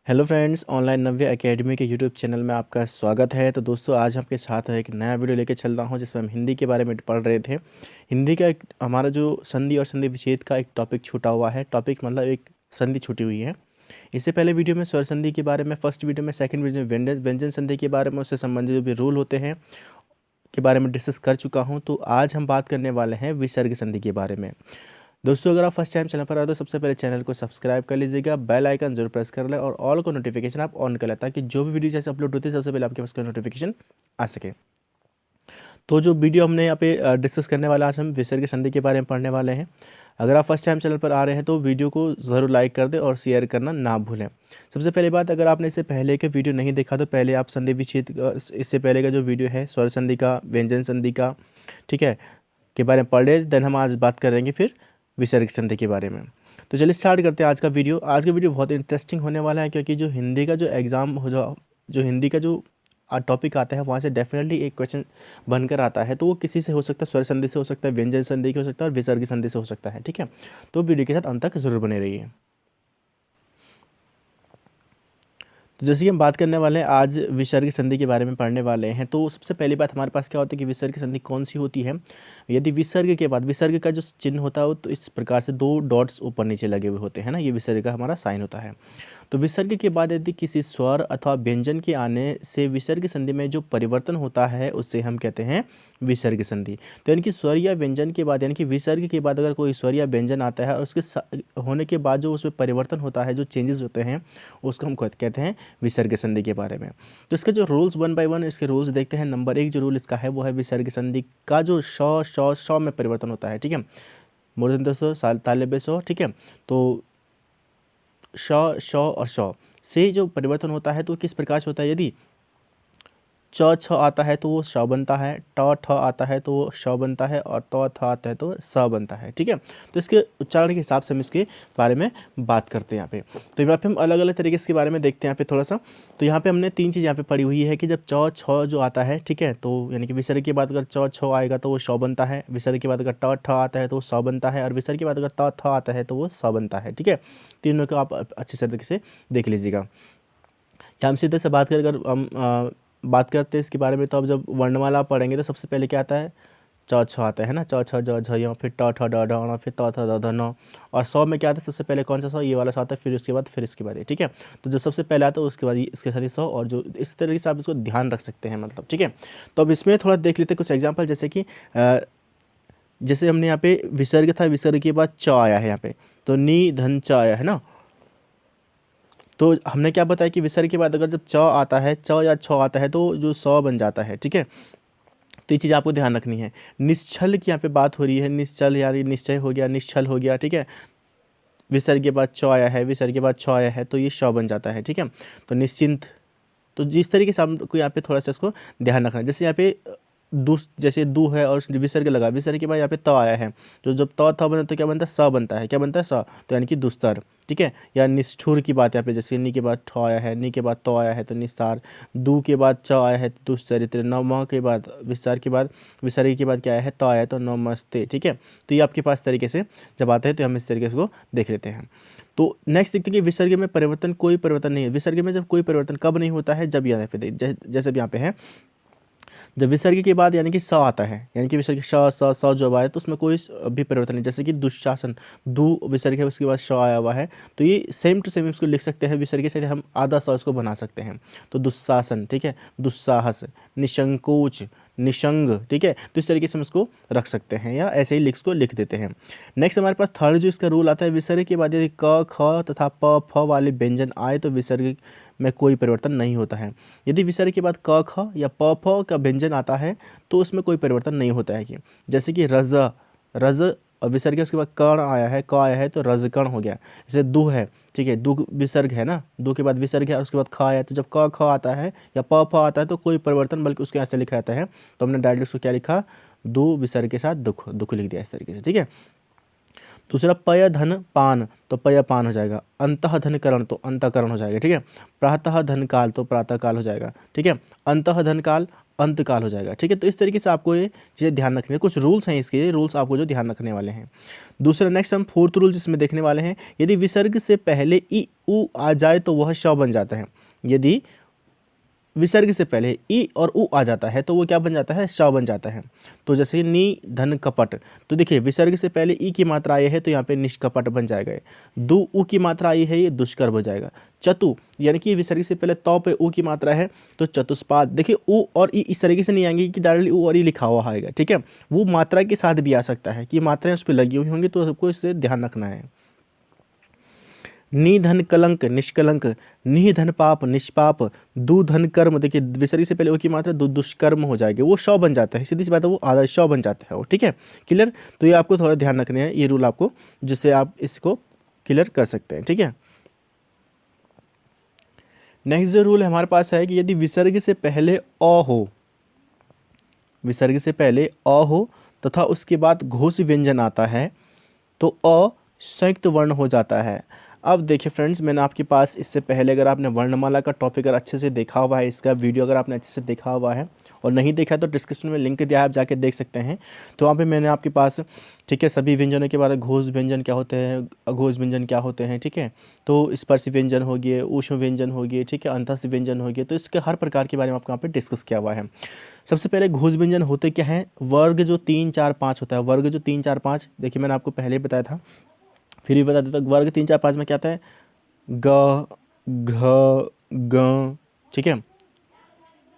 Hello friends, online नव्य academy के YouTube channel में आपका स्वागत है। तो दोस्तों, आज आपके साथ एक नया वीडियो लेके चल रहा हूं जिसमें हम हिंदी के बारे में पढ़ रहे थे। हिंदी का एक हमारा जो संधि और संधि विच्छेद का एक टॉपिक छूटा हुआ है। टॉपिक मतलब एक संधि छूटी हुई है। इससे पहले वीडियो में स्वर संधि के बारे में, फर्स्ट वीडियो में, सेकंड वीडियो में व्यंजन संधि के बारे में, उससे संबंधित जो भी रूल होते हैं के बारे में डिस्कस कर चुका हूँ। तो आज हम बात करने वाले हैं विसर्ग संधि के बारे में। दोस्तों, अगर आप फर्स्ट टाइम चैनल पर आए तो सबसे पहले चैनल को सब्सक्राइब कर लीजिएगा, बेल आइकन जरूर प्रेस कर लें और ऑल को नोटिफिकेशन आप ऑन कर लें ताकि जो भी वीडियो जैसे अपलोड होती है सबसे पहले आपके पास नोटिफिकेशन आ सके। तो जो वीडियो हमने यहाँ पे डिस्कस करने वाला, आज हम विसर्ग संधि के बारे में पढ़ने वाले हैं। अगर आप फर्स्ट टाइम चैनल पर आ रहे हैं तो वीडियो को ज़रूर लाइक कर दें और शेयर करना ना भूलें। सबसे पहले बात, अगर आपने इससे पहले के वीडियो नहीं देखा तो पहले आप संधि विच्छेद इससे पहले का जो वीडियो है स्वर संधि का, व्यंजन संधि का, ठीक है, के बारे में पढ़ ले। देन हम आज बात करेंगे फिर विसर्ग संधि के बारे में। तो चलिए स्टार्ट करते हैं आज का वीडियो। आज का वीडियो बहुत इंटरेस्टिंग होने वाला है क्योंकि जो हिंदी का जो एग्ज़ाम हो जो हिंदी का जो टॉपिक आता है वहाँ से डेफिनेटली एक क्वेश्चन बनकर आता है। तो वो किसी से हो सकता है, स्वर संधि से हो सकता है, व्यंजन संधि के हो सकता है और विसर्ग संधि से हो सकता है। ठीक है, तो वीडियो के साथ अंत तक जरूर बने रहिए। तो जैसे कि हम बात करने वाले हैं आज विसर्ग संधि के बारे में पढ़ने वाले हैं। तो सबसे पहली बात हमारे पास क्या होती है कि विसर्ग संधि कौन सी होती है। यदि विसर्ग के बाद, विसर्ग का जो चिन्ह होता है वो तो इस प्रकार से दो डॉट्स ऊपर नीचे लगे हुए होते हैं ना, ये विसर्ग का हमारा साइन होता है। तो विसर्ग के बाद यदि किसी स्वर अथवा व्यंजन के आने से विसर्ग संधि में जो परिवर्तन होता है उससे हम कहते हैं विसर्ग संधि। तो यानी कि स्वर या व्यंजन के बाद, यानी कि विसर्ग के बाद अगर कोई स्वर या व्यंजन आता है और उसके होने के बाद जो उसमें परिवर्तन होता है, जो चेंजेस होते हैं, उसको हम कहते हैं विसर्ग संधि के बारे में। तो इसके जो रूल्स वन बाय वन इसके रूल्स देखते हैं। नंबर 1 जो रूल इसका है वो है विसर्ग संधि का जो श में परिवर्तन होता है। ठीक है, मूर्धन्य स, तालव्य स। ठीक है, तो श और श से जो परिवर्तन होता है तो किस प्रकार से होता है। यदि च छ आता है तो वो श बनता है, ट ठ आता है तो वो श बनता है और त थ आता है तो स बनता है। ठीक है, तो इसके उच्चारण के हिसाब से हम इसके बारे में बात करते हैं यहाँ पे। तो यहाँ पे हम अलग अलग तरीके से इसके बारे में देखते हैं यहाँ पे थोड़ा सा। तो यहाँ पे हमने 3 चीज़ यहाँ पे पढ़ी हुई है कि जब च छ जो आता है, ठीक है, तो यानी कि विसर्ग के बाद अगर च छ आएगा तो वो श बनता है, विसर्ग के बाद अगर ट ठ आता है तो वो स बनता है और विसर्ग के बाद अगर त थ आता है तो वो स बनता है। ठीक है, तीनों को आप अच्छे से तरीके से देख लीजिएगा। या हम सीधे से बात करें, अगर हम बात करते हैं इसके बारे में, तो अब जब वर्णमाला पढ़ेंगे तो सबसे पहले क्या आता है, च छ आता है ना, च छ ज झ य, फिर ट ठ ड ढ ण, फिर त थ द ध न। और सौ में क्या आता है, सबसे पहले कौन सा सौ, ये वाला सौ आता है, फिर उसके बाद फिर इसके बाद ये। ठीक है, तो जो सबसे पहले आता है उसके बाद इसके साथ ही सौ, और जो इस तरीके से आप इसको ध्यान रख सकते हैं मतलब। ठीक है, तो अब इसमें थोड़ा देख लेते हैं कुछ एग्जाम्पल। जैसे कि जैसे हमने यहाँ पे विसर्ग था, विसर्ग के बाद च आया है यहाँ पे, तो नी धन च आया है ना। तो हमने क्या बताया कि विसर्ग के बाद अगर जब च आता है, च या छ आता है तो जो स बन जाता है। ठीक है, तो ये चीज़ आपको ध्यान रखनी है। निश्चल की यहाँ पे बात हो रही है, निश्चल यानी निश्चय हो गया, निश्चल हो गया। ठीक है, विसर्ग के बाद च आया है, विसर्ग के बाद छ आया है तो ये श बन जाता है। ठीक है, तो निश्चिंत। तो जिस तरीके से आपको यहाँ पे थोड़ा सा इसको ध्यान रखना है। जैसे यहाँ पे दू, जैसे दू है और विसर्ग लगा, विसर्ग के बाद यहाँ पे त आया है, तो जब त था बनता है तो क्या बनता है, स बनता है। क्या बनता है, स, तो यानी कि दुस्तर। ठीक है, या निष्ठुर की बात यहाँ पे, जैसे नी के बाद ठ आया है, नी के बाद त आया है तो निस्तार, दू के बाद च आया है तो दुश्चरित्र, नम के बाद विस्तार के बाद, विसर्ग के बाद क्या आया है, त आया है तो नमस्ते। ठीक है, तो ये आपके पास तरीके से जब आता है तो हम इस तरीके से को देख लेते हैं। तो नेक्स्ट देखते हैं कि विसर्ग में परिवर्तन, कोई परिवर्तन नहीं है। विसर्ग में जब कोई परिवर्तन कब नहीं होता है, जब यहाँ पे जैसे अब यहाँ पे है, जब विसर्ग के बाद यानी कि स आता है, यानी कि विसर्ग स जब आए तो उसमें कोई भी परिवर्तन नहीं। जैसे कि दुशासन, दू विसर्ग है उसके बाद श आया हुआ है, तो ये सेम टू सेम इसको लिख सकते हैं। विसर्ग से हम आधा स इसको बना सकते हैं, तो दुस्शासन। ठीक है, दुस्साहस, निशंकोच, निशंग। ठीक है, तो इस तरीके से हम इसको रख सकते हैं या ऐसे ही इसको लिख देते हैं। नेक्स्ट हमारे पास थर्ड जो इसका रूल आता है, विसर्ग के बाद यदि क ख तथा प फ वाले व्यंजन आए तो विसर्ग में कोई परिवर्तन नहीं होता है। यदि विसर्ग के बाद क ख या प फ का व्यंजन आता है तो उसमें कोई परिवर्तन नहीं होता है। कि जैसे कि रज, रज और विसर्ग उसके बाद कर्ण आया है, क आया है तो रजकर्ण हो गया। जैसे दु है, ठीक है, दु विसर्ग है ना, दु के बाद विसर्ग है और उसके बाद ख आया है, तो जब क ख आता है या प फ आता है तो कोई परिवर्तन, बल्कि उसके यहाँ से लिखा जाता है। तो हमने डायरेक्ट उसको क्या लिखा, दु विसर्ग के साथ दुख, दुख लिख दिया इस तरीके से। ठीक है, दूसरा पय धन पान तो पय पान हो जाएगा, अंतः धन करण तो अंतःकरण हो जाएगा, ठीक है। प्रातः धन काल तो प्रातः काल हो जाएगा, ठीक है। अंतः धन काल अंतकाल हो जाएगा, ठीक है। तो इस तरीके से आपको ये चीज़ें ध्यान रखनी है, कुछ रूल्स हैं इसके, रूल्स आपको जो ध्यान रखने वाले हैं। दूसरा नेक्स्ट हम फोर्थ रूल जिसमें देखने वाले हैं, यदि विसर्ग से पहले ई उ आ जाए तो वह श बन जाता है। यदि विसर्ग से पहले ई और उ आ जाता है तो वो क्या बन जाता है, श बन जाता है। तो जैसे नी धन कपट, तो देखिए विसर्ग से पहले ई की मात्रा आई है तो यहाँ पे निष्कपट बन जाएगा। दु उ की मात्रा आई है, ये दुष्कर हो जाएगा। चतु यानी कि विसर्ग से पहले तौ पे उ की मात्रा है तो चतुष्पाद। देखिए उ और ई इस तरीके से नहीं आएंगे कि डायरेक्टली उ और ई लिखा हुआ आएगा, ठीक है। वो मात्रा के साथ भी आ सकता है कि मात्राएं उस पर लगी हुई होंगी, तो सबको इससे ध्यान रखना है। निधन कलंक निष्कलंक, निधन पाप निष्पाप, दुधन कर्म, देखिए विसर्ग से पहले ओ की मात्रा दुष्कर्म हो जाएगी, वो श बन जाता है, सीधी सी बात है, वो आधा श बन जाता है वो, ठीक है। क्लियर। तो ये आपको थोड़ा ध्यान रखने हैं, ये रूल आपको, जिससे आप इसको क्लियर कर सकते हैं, ठीक है। नेक्स्ट जो रूल हमारे पास है कि यदि विसर्ग से पहले अ हो, विसर्ग से पहले अ हो तथा उसके बाद घोष व्यंजन आता है तो अ संयुक्त वर्ण हो जाता है। अब देखिए फ्रेंड्स, मैंने आपके पास इससे पहले, अगर आपने वर्णमाला का टॉपिक अगर अच्छे से देखा हुआ है, इसका वीडियो अगर आपने अच्छे से देखा हुआ है और नहीं देखा तो डिस्क्रिप्शन में लिंक दिया है, आप जाके देख सकते हैं। तो वहाँ पे मैंने आपके पास, ठीक है, सभी व्यंजनों के बारे में, घोष व्यंजन क्या होते हैं, अघोष व्यंजन क्या होते हैं, ठीक है। तो स्पर्श व्यंजन हो गए, ऊष्म व्यंजन हो गए, ठीक है, अंतःस्थ व्यंजन हो गए, तो इसके हर प्रकार के बारे में आपको यहाँ पे डिस्कस किया हुआ है। सबसे पहले घोष व्यंजन होते क्या हैं, वर्ग जो 3 4 5 होता है, वर्ग जो 3 4 5, देखिए मैंने आपको पहले ही बताया था, फिर भी बता देता हूँ। वर्ग 3 4 5 में क्या आता है, ग घ ग, ठीक है,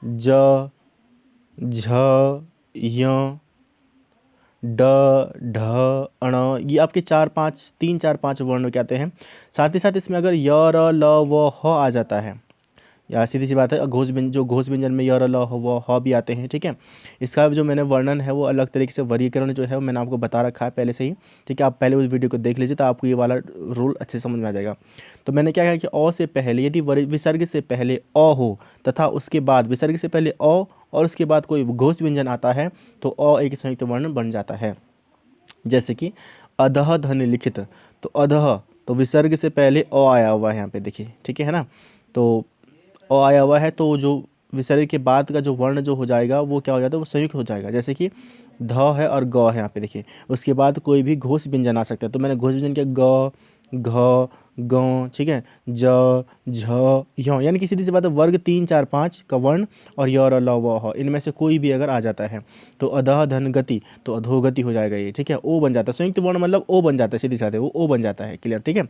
ज झ य ड ढ अण, ये आपके 3 4 5 वर्ण क्या आते हैं। साथ ही साथ इसमें अगर य र ल व ह आ जाता है, या सीधी सी बात है, घोष व्यंजन, जो घोष व्यंजन में य र ल व ह भी आते हैं, ठीक है। इसका जो मैंने वर्णन है वो अलग तरीके से, वर्गीकरण जो है वो मैंने आपको बता रखा है पहले से ही, ठीक है। आप पहले उस वीडियो को देख लीजिए तो आपको ये वाला रूल अच्छे से समझ में आ जाएगा। तो मैंने क्या कहा कि अ से पहले, यदि विसर्ग से पहले अ हो तथा उसके बाद विसर्ग से पहले अ और उसके बाद कोई घोष व्यंजन आता है तो अ एक संयुक्त वर्ण बन जाता है। जैसे कि अधः धन लिखित, तो अधः तो विसर्ग से पहले अ आया हुआ है यहाँ पे, देखिए, ठीक है ना। तो अ आया हुआ है तो जो विसर्ग के बाद का जो वर्ण जो हो जाएगा वो क्या हो जाता है, वो संयुक्त हो जाएगा। जैसे कि ध है और ग है यहाँ पे, देखिए उसके बाद कोई भी घोष व्यंजन आ सकता है, तो मैंने घोष व्यंजन किया ग घ ग, ठीक है, ज झ य, यानी कि सीधी सी बात है, वर्ग 3 4 5 का वर्ण और य र ल व ह, इनमें से कोई भी अगर आ जाता है तो अधः धन गति तो अधोगति हो जाएगा ये, ठीक है। ओ बन जाता है, संयुक्त वर्ण मतलब ओ बन जाता है, सीधी सी बात है, वो ओ बन जाता है, क्लियर, ठीक है।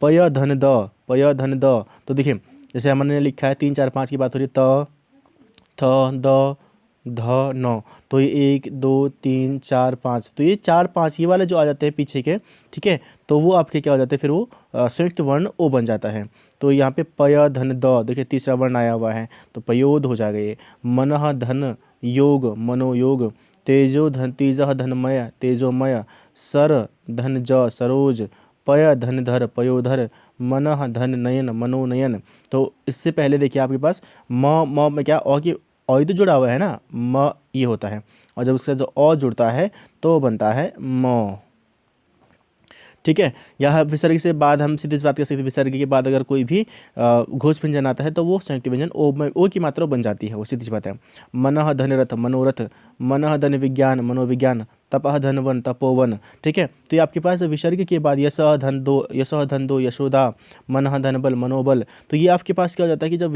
पय धन द, पय धन द, तो देखिए जैसे हमने लिखा है 3 4 5 की बात हो रही है, त थ द ध न, तो ये 1 2 3 4 5, तो ये 4 5 ये वाले जो आ जाते हैं पीछे के, ठीक है, तो वो आपके क्या हो जाते हैं, फिर वो संयुक्त वर्ण ओ बन जाता है। तो यहाँ पे पय धन द, देखिए तीसरा वर्ण आया हुआ है तो पयोद हो जाएगा ये। मनः धन योग मनोयोग, तेजो धन तेजः धनमय तेजोमय, सर धन ज सरोज, पय धन धर पयोधर, मनः धन नयन मनोनयन। तो इससे पहले देखिए आपके पास म में क्या अ की अ ही तो जुड़ा हुआ है ना, म ये होता है, और जब उसके साथ जो अ जुड़ता है तो बनता है म, ठीक है। यह विसर्ग से बाद हम सीधे सी बात कर सकते हैं, विसर्ग के बाद अगर कोई भी घोष व्यंजन आता है तो वो संयुक्त व्यंजन ओ में ओ की मात्रा बन जाती है, वो सीधी सी बात है। मनः धन रथ मनोरथ, मनः धन विज्ञान मनोविज्ञान, तपः धन वन तपोवन, ठीक है। तो ये आपके पास विसर्ग के बाद यशः धन दो यशोदा, मनः धन बल मनोबल, तो ये आपके पास क्या हो जाता है कि जब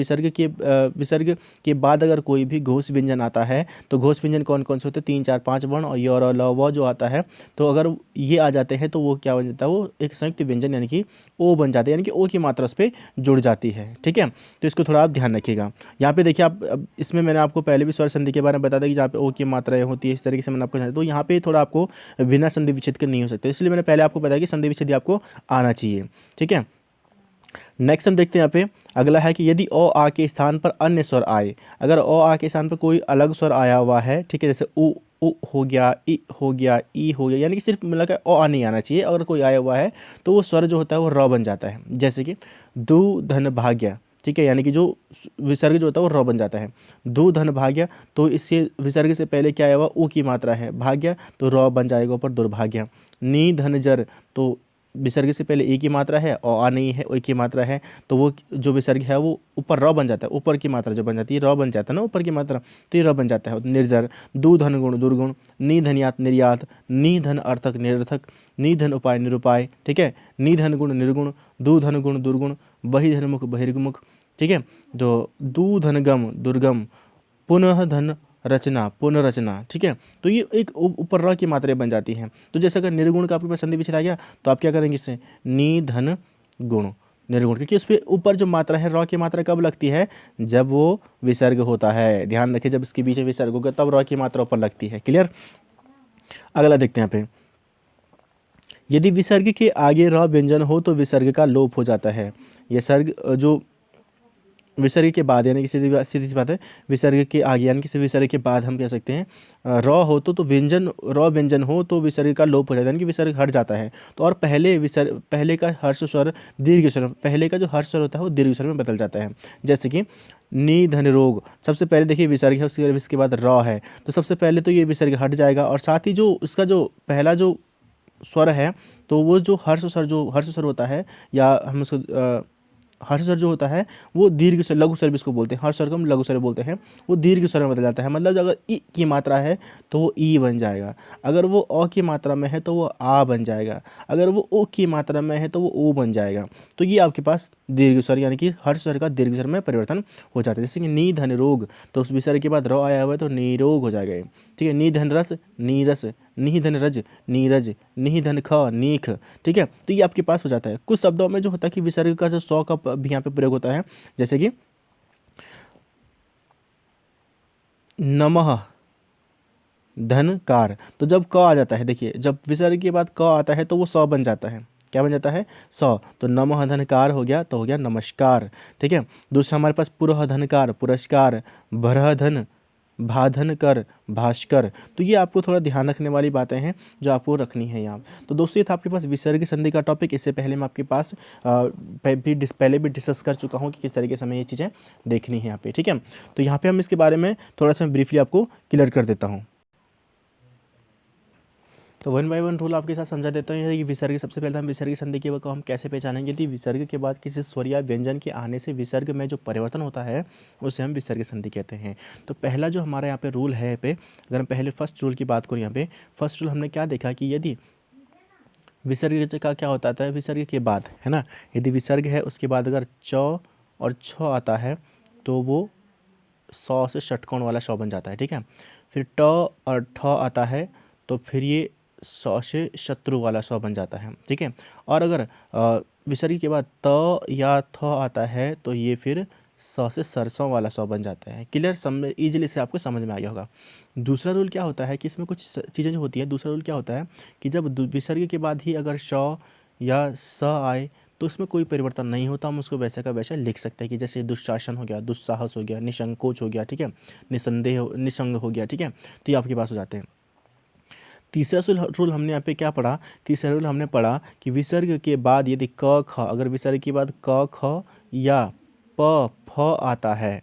विसर्ग के बाद अगर कोई भी घोष व्यंजन आता है तो घोष व्यंजन कौन कौन से होते हैं, 3 4 5 वर्ण और य र ल व जो आता है, तो अगर ये आ जाते हैं तो वो क्या बन जाता है, वो एक संयुक्त व्यंजन यानी कि ओ बन जाते हैं, यानी कि ओ की मात्रा उस पर जुड़ जाती है, ठीक है। तो इसको थोड़ा आप ध्यान रखिएगा। यहाँ पे देखिए आप, अब इसमें मैंने आपको पहले भी स्वर संधि के बारे में बताया था कि जहाँ पे ओ की मात्राएं होती है, इस तरीके से मैंने आपको, तो यहाँ पे थोड़ा आपको बिना संधि विच्छेद के नहीं हो सकते, इसलिए मैंने पहले आपको बताया कि संधि विच्छेद आपको आना चाहिए, ठीक है। नेक्स्ट हम देखते हैं यहाँ पे अगला है कि यदि ओ आ के स्थान पर अन्य स्वर आए, अगर ओ आ के स्थान पर कोई अलग स्वर आया हुआ है, ठीक है, जैसे उ हो गया, इ हो गया, ई हो गया, यानी कि सिर्फ मिला कर ओ आ नहीं आना चाहिए, अगर कोई आया हुआ है तो वो स्वर जो होता है वो र बन जाता है। जैसे कि दु धन भाग्य, ठीक है, यानी कि जो विसर्ग जो होता है वो र बन जाता है। दु धन भाग्य, तो इससे विसर्ग से पहले क्या आया हुआ, उ की मात्रा है, भाग्य तो र बन जाएगा ऊपर दुर्भाग्य। नी धन जर, तो विसर्ग से पहले ए की मात्रा है और आ नहीं है, ओ की मात्रा है, तो वो जो विसर्ग है वो ऊपर र बन जाता है, ऊपर की मात्रा जो बन जाती है र बन जाता है ना, ऊपर की मात्रा, तो ये र बन जाता है। निर्जर, दू धन गुण दुर्गुण, नी धन्यात निर्यात, नी धन अर्थक निरर्थक, नी धन उपाय निरुपाय, ठीक है, नी धन गुण निर्गुण, दू धन गुण दुर्गुण, बहि धन मुख बहिर्मुख, ठीक है, तो दू धन गम दुर्गम, पुनः धन रचना पुनर्रचना, ठीक है। तो ये एक ऊपर र की मात्राएं बन जाती हैं। तो जैसे अगर निर्गुण का आपके पास संधि विच्छेद आ गया तो आप क्या करेंगे इससे, नी धन गुण निर्गुण, क्योंकि उस पर ऊपर जो मात्रा है र की मात्रा कब लगती है, जब वो विसर्ग होता है। ध्यान रखिए, जब इसके बीच में विसर्ग होगा तब र की मात्रा ऊपर लगती है। क्लियर। अगला देखते हैं यहाँ पे, यदि विसर्ग के आगे र व्यंजन हो तो विसर्ग का लोप हो जाता है। यह सर्ग जो विसर्ग के बाद, यानी कि सीधी सीधी सी बात है, विसर्ग के आगे यानी कि विसर्ग के बाद हम कह सकते हैं र हो तो व्यंजन, र व्यंजन हो तो विसर्ग का लोप हो जाता है, यानी कि विसर्ग हट जाता है। तो और पहले का हर्ष स्वर दीर्घ स्वर, पहले का जो हर्ष स्वर होता है वो दीर्घ स्वर में बदल जाता है। जैसे कि नी धन रोग, सबसे पहले देखिए विसर्ग है, उसके बाद र है, तो सबसे पहले तो ये विसर्ग हट जाएगा, और साथ ही जो उसका जो पहला जो स्वर है, तो वो जो हर्ष स्वर होता है, या हम उसको हर्ष स्वर जो होता है वो दीर्घ स्वर, लघु स्वर भी इसको बोलते हैं, हर्ष स्वर को हम लघु स्वर बोलते हैं, वो दीर्घ स्वर में बदल जाता है। मतलब अगर ई की मात्रा है तो वो ई बन जाएगा, अगर वो अ की मात्रा में है तो वो आ बन जाएगा, अगर वो ओ की मात्रा में है तो वो ओ बन जाएगा। तो ये आपके पास दीर्घ स्वर यानी कि हर्ष स्वर का दीर्घ स्वर में परिवर्तन हो जाता है। जैसे कि नी धन रोग, तो उस विसर्ग के बाद र आया हुआ है तो निरोग हो जाएगा ये, ठीक है। नी धन रस नीरस, नी धन रज नीरज, नी धन ख नीख, ठीक है। तो ये आपके पास हो जाता है। कुछ शब्दों में जो होता है कि विसर्ग का जो सौ का भी यहाँ पे प्रयोग होता है, जैसे कि नमः धनकार, तो जब क आ जाता है, देखिए जब विसर्ग के बाद क आता है तो वो सौ बन जाता है। क्या बन जाता है, सौ। तो नमः धनकार हो गया तो हो गया नमस्कार, ठीक है। दूसरा हमारे पास पुरह धनकार पुरस्कार, भरह धन भाधन कर भास्कर। तो ये आपको थोड़ा ध्यान रखने वाली बातें हैं जो आपको रखनी है यहाँ। तो दोस्तों ये था आपके पास विसर्ग संधि का टॉपिक। इससे पहले मैं आपके पास पहले भी डिस्कस कर चुका हूँ कि किस तरीके से हमें ये चीज़ें देखनी है यहाँ पे, ठीक है। तो यहाँ पे हम इसके बारे में थोड़ा सा ब्रीफली आपको क्लियर कर देता हूँ। तो वन बाय वन रूल आपके साथ समझा देता हूँ कि विसर्ग, सबसे पहले हम विसर्ग संधि के को हम कैसे पहचानेंगे। यदि विसर्ग के बाद किसी स्वर या व्यंजन के आने से विसर्ग में जो परिवर्तन होता है उसे हम विसर्ग संधि कहते हैं। तो पहला जो हमारा यहाँ पे रूल है पे, अगर हम पहले फर्स्ट रूल की बात करें, यहाँ पे फर्स्ट रूल हमने क्या देखा कि यदि विसर्ग का क्या होता है, विसर्ग के बाद है ना, यदि विसर्ग है उसके बाद अगर च और छ आता है तो वो सौ से षटकोण वाला सौ बन जाता है, ठीक है। फिर ट और ठ आता है तो फिर ये सौ से शत्रु वाला सौ बन जाता है, ठीक है। और अगर विसर्ग के बाद त या थ आता है तो ये फिर सौ से सरसों वाला सौ बन जाता है। क्लियर, समझ ईजिली से आपको समझ में आ गया होगा। दूसरा रूल क्या होता है कि इसमें कुछ चीज़ें जो होती है, दूसरा रूल क्या होता है कि जब विसर्ग के बाद ही अगर श या स आए तो उसमें कोई परिवर्तन नहीं होता, हम उसको वैसे का वैसा लिख सकते हैं कि जैसे दुशासन हो गया, दुस्साहस हो गया, निसंकोच हो गया, ठीक है, निसंग हो गया, ठीक है। तो ये आपके पास हो जाते हैं। तीसरा रूल हमने यहाँ पे क्या पढ़ा, तीसरा रूल हमने पढ़ा कि विसर्ग के बाद यदि क ख, अगर विसर्ग के बाद क ख या प फ आता है,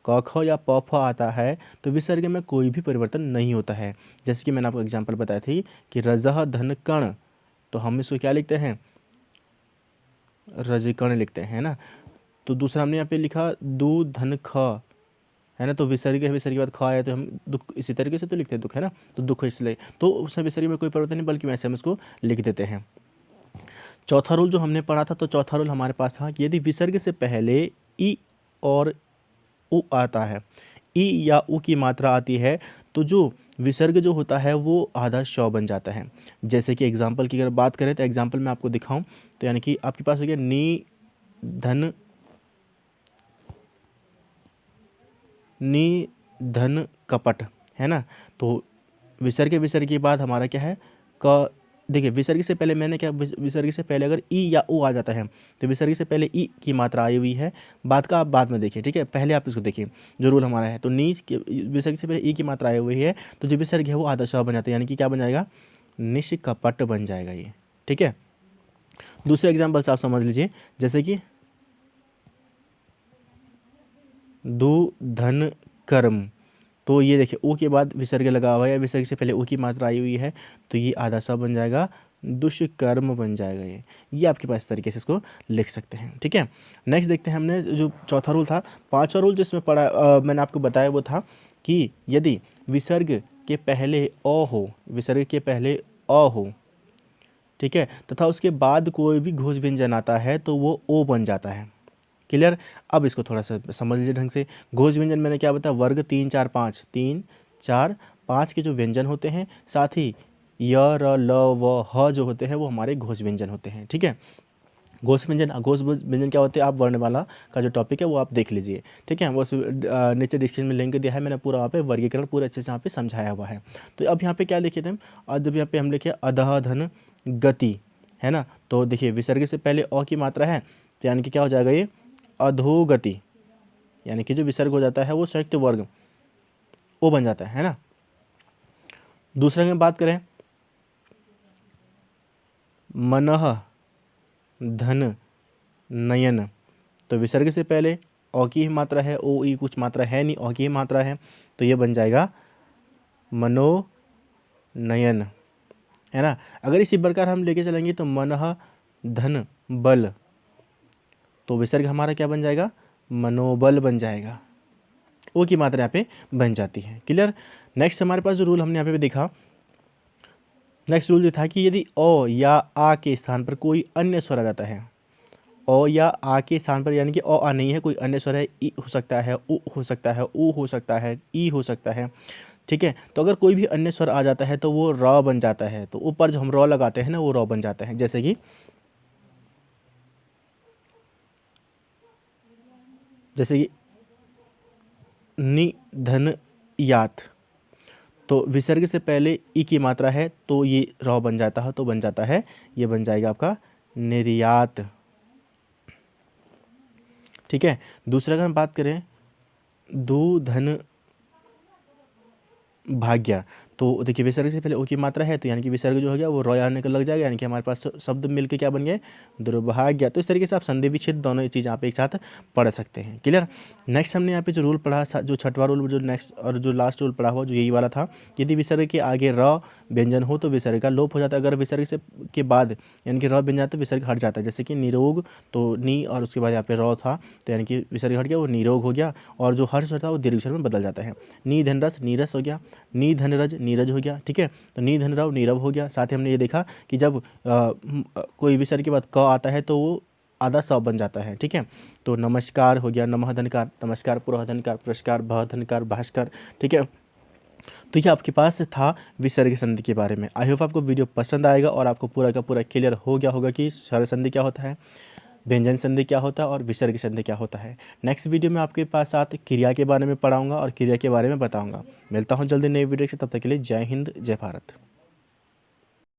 क ख या प फ आता है तो विसर्ग में कोई भी परिवर्तन नहीं होता है। जैसे कि मैंने आपको एग्जांपल बताई थी कि रजह धन कण, तो हम इसको क्या लिखते हैं, रजकण लिखते हैं ना। तो दूसरा हमने यहाँ पे लिखा दू धन ख, है ना, तो विसर्ग है, विसर्ग के बाद ख आया तो हम दुख इसी तरीके से तो लिखते हैं दुख, है ना, तो दुख इसलिए, तो उसमें विसर्ग में कोई परिवर्तन नहीं बल्कि वैसे हम इसको लिख देते हैं। चौथा रूल जो हमने पढ़ा था, तो चौथा रूल हमारे पास था कि यदि विसर्ग से पहले ई और उ आता है, ई या उ की मात्रा आती है तो जो विसर्ग जो होता है वो आधा श बन जाता है। जैसे कि एग्जाम्पल की अगर बात करें तो एग्जाम्पल मैं आपको दिखाऊं तो यानी कि आपके पास हो गया नी धन कपट, है ना। तो विसर्ग के बाद हमारा क्या है, क। देखिए विसर्ग से पहले मैंने क्या, विसर्ग से पहले अगर ई या ओ आ जाता है तो विसर्ग से पहले ई की मात्रा आई हुई है, बात का आप बाद में देखिए, ठीक है। पहले आप इसको देखिए जो रूल हमारा है, तो नीच के विसर्ग से पहले ई की मात्रा आई हुई है तो जो विसर्ग है वो आधा श बन जाता है, यानी कि क्या बन जाएगा, निष्कपट बन जाएगा ये, ठीक है। दूसरे एग्जाम्पल से आप समझ लीजिए, जैसे कि दो धन कर्म, तो ये देखिए ओ के बाद विसर्ग लगा हुआ है, विसर्ग से पहले ओ की मात्रा आई हुई है तो ये आधा सा बन जाएगा दुष्कर्म बन जाएगा ये आपके पास इस तरीके से इसको लिख सकते हैं। ठीक है, नेक्स्ट देखते हैं हमने जो चौथा रूल था। पांचवा रूल जिसमें पढ़ा मैंने आपको बताया वो था कि यदि विसर्ग के पहले अ हो, विसर्ग के पहले अ हो, ठीक है, तथा उसके बाद कोई भी घोष व्यंजन आता है तो वो ओ बन जाता है। क्लियर। अब इसको थोड़ा सा समझ लीजिए ढंग से। घोष व्यंजन मैंने क्या बताया, वर्ग 3 4 5, 3 4 5 के जो व्यंजन होते हैं, साथ ही य र ल व ह जो होते हैं वो हमारे घोष व्यंजन होते हैं। ठीक है, घोष व्यंजन क्या होते हैं, आप वर्णमाला का जो टॉपिक है वो आप देख लीजिए। ठीक है, वो नीचे डिस्क्रिप्शन में लिंक दिया है, मैंने पूरा वहाँ पे वर्गीकरण पूरे अच्छे से यहाँ पे समझाया हुआ है। तो अब यहाँ पे क्या लिखे थे हम, और जब यहाँ पे हम लिखे अधः धन गति, है ना, तो देखिए विसर्ग से पहले अ की मात्रा है, तो यानी कि क्या हो जाएगा ये अधोगति, यानी कि जो विसर्ग हो जाता है वो संयुक्त वर्ग ओ बन जाता है ना। दूसरा में बात करें, मनः धन नयन, तो विसर्ग से पहले अ की ही मात्रा है, ओ ई कुछ मात्रा है नहीं, अ की ही मात्रा है, तो ये बन जाएगा मनोनयन, है ना। अगर इसी प्रकार हम लेके चलेंगे तो मनः धन बल, तो विसर्ग हमारा क्या बन जाएगा, मनोबल बन जाएगा, ओ की मात्रा यहाँ पे बन जाती है। क्लियर। नेक्स्ट हमारे पास जो रूल हमने यहाँ पे भी देखा, नेक्स्ट रूल ये था कि यदि अ या आ के स्थान पर कोई अन्य स्वर आ जाता है, अ या आ के स्थान पर, यानी कि अ आ नहीं है, कोई अन्य स्वर है, ई हो सकता है, उ हो सकता है, ऊ हो सकता है, ई हो सकता है। ठीक है, तो अगर कोई भी अन्य स्वर आ जाता है तो वो र बन जाता है, तो ऊपर जो हम र लगाते हैं ना वो र बन जाता है। जैसे कि नि धन यात, तो विसर्ग से पहले ई की मात्रा है तो ये र बन जाता है, तो बन जाता है, ये बन जाएगा आपका निर्यात। ठीक है, दूसरा अगर हम बात करें दू धन भाग्य, तो देखिए विसर्ग से पहले ओ की मात्रा है, तो यानी कि विसर्ग जो हो गया वो र आने का लग जाएगा, यानी कि हमारे पास शब्द मिलके क्या बन गए, दुर्भाग्य। तो इस तरीके से आप संधि विच्छेद दोनों चीज़ यहाँ पे एक साथ पढ़ सकते हैं। क्लियर। नेक्स्ट हमने यहाँ पे जो रूल पढ़ा, जो छठवां रूल, जो नेक्स्ट और जो लास्ट रूल पढ़ा हुआ जो यही वाला था, यदि विसर्ग के आगे र व्यंजन हो तो विसर्ग का लोप हो जाता है। अगर विसर्ग से के बाद यानी कि र व्यंजन आता है तो विसर्ग हट जाता है। जैसे कि निरोग, तो नी और उसके बाद यहाँ पे र था, तो यानी कि विसर्ग हट गया, वो निरोग हो गया, और जो हर्ष था वो दीर्घ स्वर में बदल जाता है। नी धनरस नीरस हो गया, नी धनरज नीरज हो गया। ठीक है, तो नी धनरव नीरव हो गया। साथ ही हमने ये देखा कि जब कोई विसर्ग के बाद क आता है तो वो आधा स बन जाता है। ठीक है, तो नमस्कार हो गया, नमः धनकार, नमस्कार पुरः धनकार, पुरस्कार भः धनकार, भास्कर। ठीक है, तो ये आपके पास था विसर्ग संधि के बारे में। आई होप आपको वीडियो पसंद आएगा और आपको पूरा का पूरा क्लियर हो गया होगा कि स्वर संधि क्या होता है, व्यंजन संधि क्या होता है और विसर्ग संधि क्या होता है। नेक्स्ट वीडियो में आपके पास साथ क्रिया के बारे में पढ़ाऊंगा और क्रिया के बारे में बताऊंगा। मिलता हूं जल्दी नई वीडियो से, तब तक के लिए जय हिंद जय भारत।